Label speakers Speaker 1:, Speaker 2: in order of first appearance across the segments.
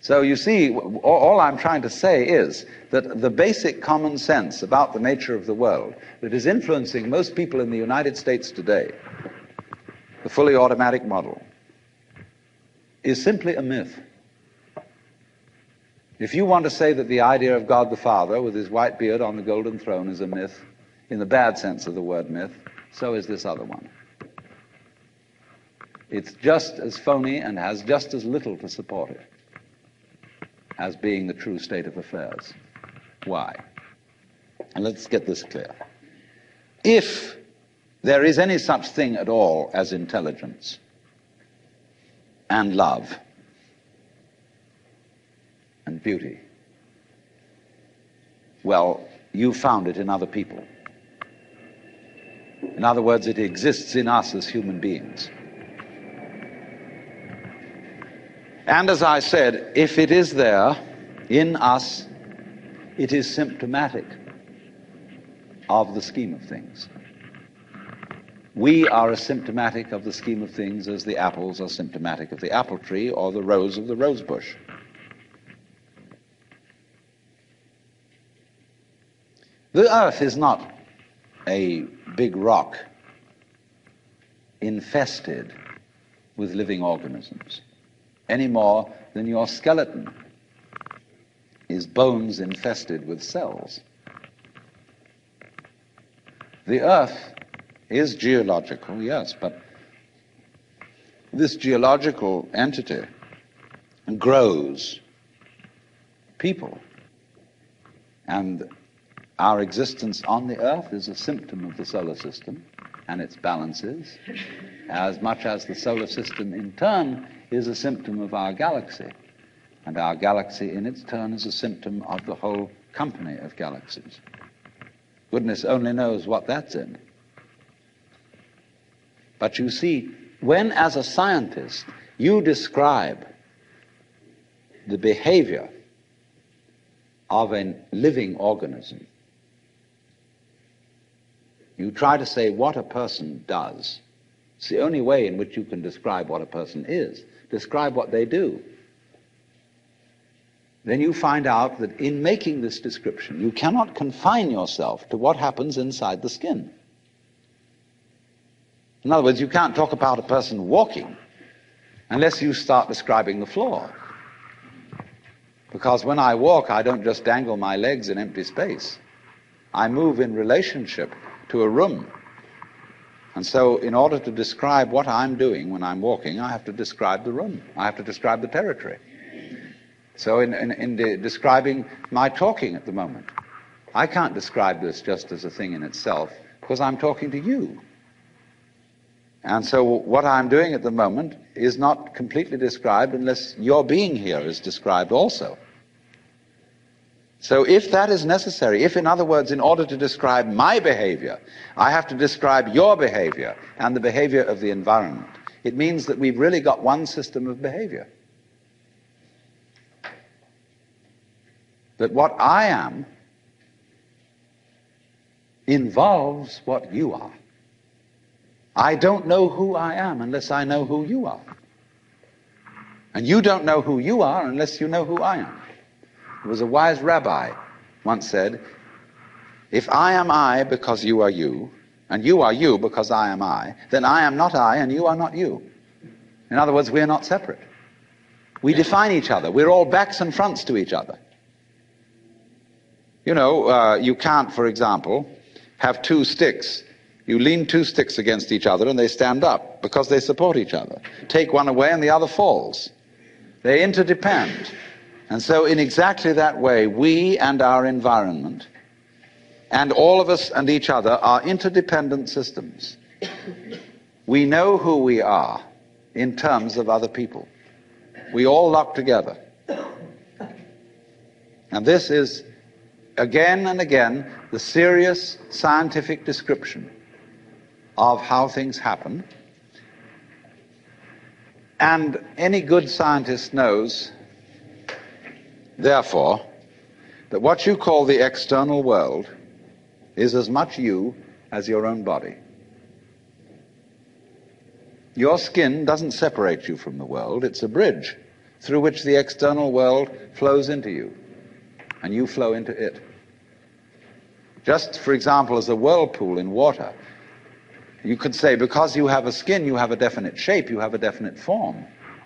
Speaker 1: So you see, all I'm trying to say is that the basic common sense about the nature of the world that is influencing most people in the United States today, the fully automatic model, is simply a myth. If you want to say that the idea of God the Father with his white beard on the golden throne is a myth, in the bad sense of the word myth, so is this other one. It's just as phony and has just as little to support it as being the true state of affairs. Why? And let's get this clear. If there is any such thing at all as intelligence and love and beauty, well, you found it in other people. In other words, it exists in us as human beings. And as I said, if it is there in us, it is symptomatic of the scheme of things. We are as symptomatic of the scheme of things as the apples are symptomatic of the apple tree or the rose of the rose bush. The earth is not a big rock infested with living organisms, any more than your skeleton is bones infested with cells. The earth is geological, yes, but this geological entity grows people. And our existence on the earth is a symptom of the solar system and its balances, as much as the solar system in turn is a symptom of our galaxy, and our galaxy in its turn is a symptom of the whole company of galaxies. Goodness only knows what that's in. But you see, when as a scientist you describe the behavior of a living organism, you try to say what a person does. It's the only way in which you can describe what a person is. Describe what they do. Then you find out that in making this description, you cannot confine yourself to what happens inside the skin. In other words, you can't talk about a person walking unless you start describing the floor. Because when I walk, I don't just dangle my legs in empty space. I move in relationship to a room. And so in order to describe what I'm doing when I'm walking, I have to describe the room. I have to describe the territory. So in describing my talking at the moment, I can't describe this just as a thing in itself because I'm talking to you. And so what I'm doing at the moment is not completely described unless your being here is described also. So if that is necessary, if in other words, in order to describe my behavior, I have to describe your behavior and the behavior of the environment, it means that we've really got one system of behavior. That what I am involves what you are. I don't know who I am unless I know who you are. And you don't know who you are unless you know who I am. There was a wise rabbi once said, if I am I because you are you, and you are you because I am I, then I am not I and you are not you. In other words, we are not separate. We define each other. We're all backs and fronts to each other. You know, you can't, for example, have two sticks. You lean two sticks against each other and they stand up because they support each other. Take one away and the other falls. They interdepend. And so in exactly that way, we and our environment and all of us and each other are interdependent systems. We know who we are in terms of other people. We all lock together. And this is, again and again, the serious scientific description of how things happen. And any good scientist knows, therefore, that what you call the external world is as much you as your own body. Your skin doesn't separate you from the world, it's a bridge through which the external world flows into you, and you flow into it. Just, for example, as a whirlpool in water, you could say, because you have a skin, you have a definite shape, you have a definite form.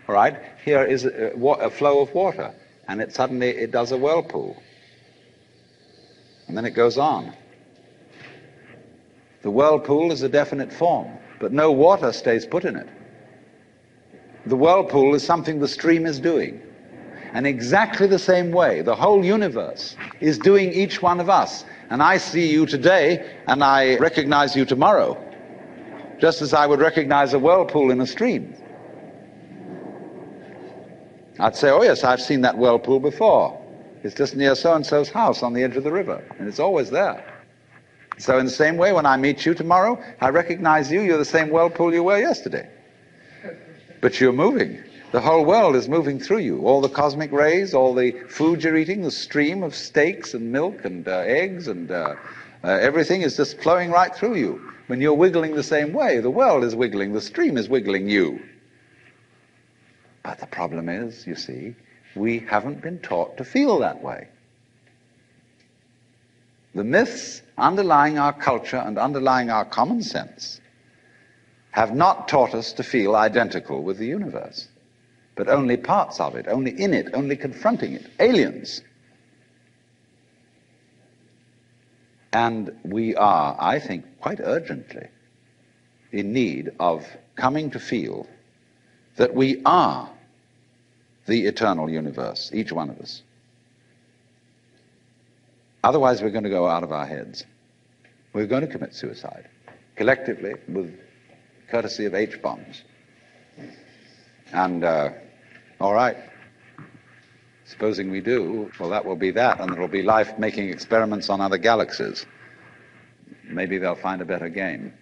Speaker 1: All right? Here is a flow of water, and it suddenly does a whirlpool. And then it goes on. The whirlpool is a definite form, but no water stays put in it. The whirlpool is something the stream is doing. And exactly the same way, the whole universe is doing each one of us. And I see you today, and I recognize you tomorrow, just as I would recognize a whirlpool in a stream. I'd say, oh yes, I've seen that whirlpool before. It's just near so-and-so's house on the edge of the river, and it's always there. So in the same way, when I meet you tomorrow, I recognize you. You're the same whirlpool you were yesterday. But you're moving. The whole world is moving through you. All the cosmic rays, all the food you're eating, the stream of steaks and milk and eggs and everything is just flowing right through you. When you're wiggling the same way, the world is wiggling, the stream is wiggling you. But the problem is, you see, we haven't been taught to feel that way. The myths underlying our culture and underlying our common sense have not taught us to feel identical with the universe, but only parts of it, only in it, only confronting it, aliens. And we are, I think, quite urgently in need of coming to feel that we are the eternal universe, each one of us. Otherwise, we're going to go out of our heads. We're going to commit suicide, collectively, with courtesy of H-bombs. And, all right, supposing we do, well, that will be that, and there will be life making experiments on other galaxies. Maybe they'll find a better game.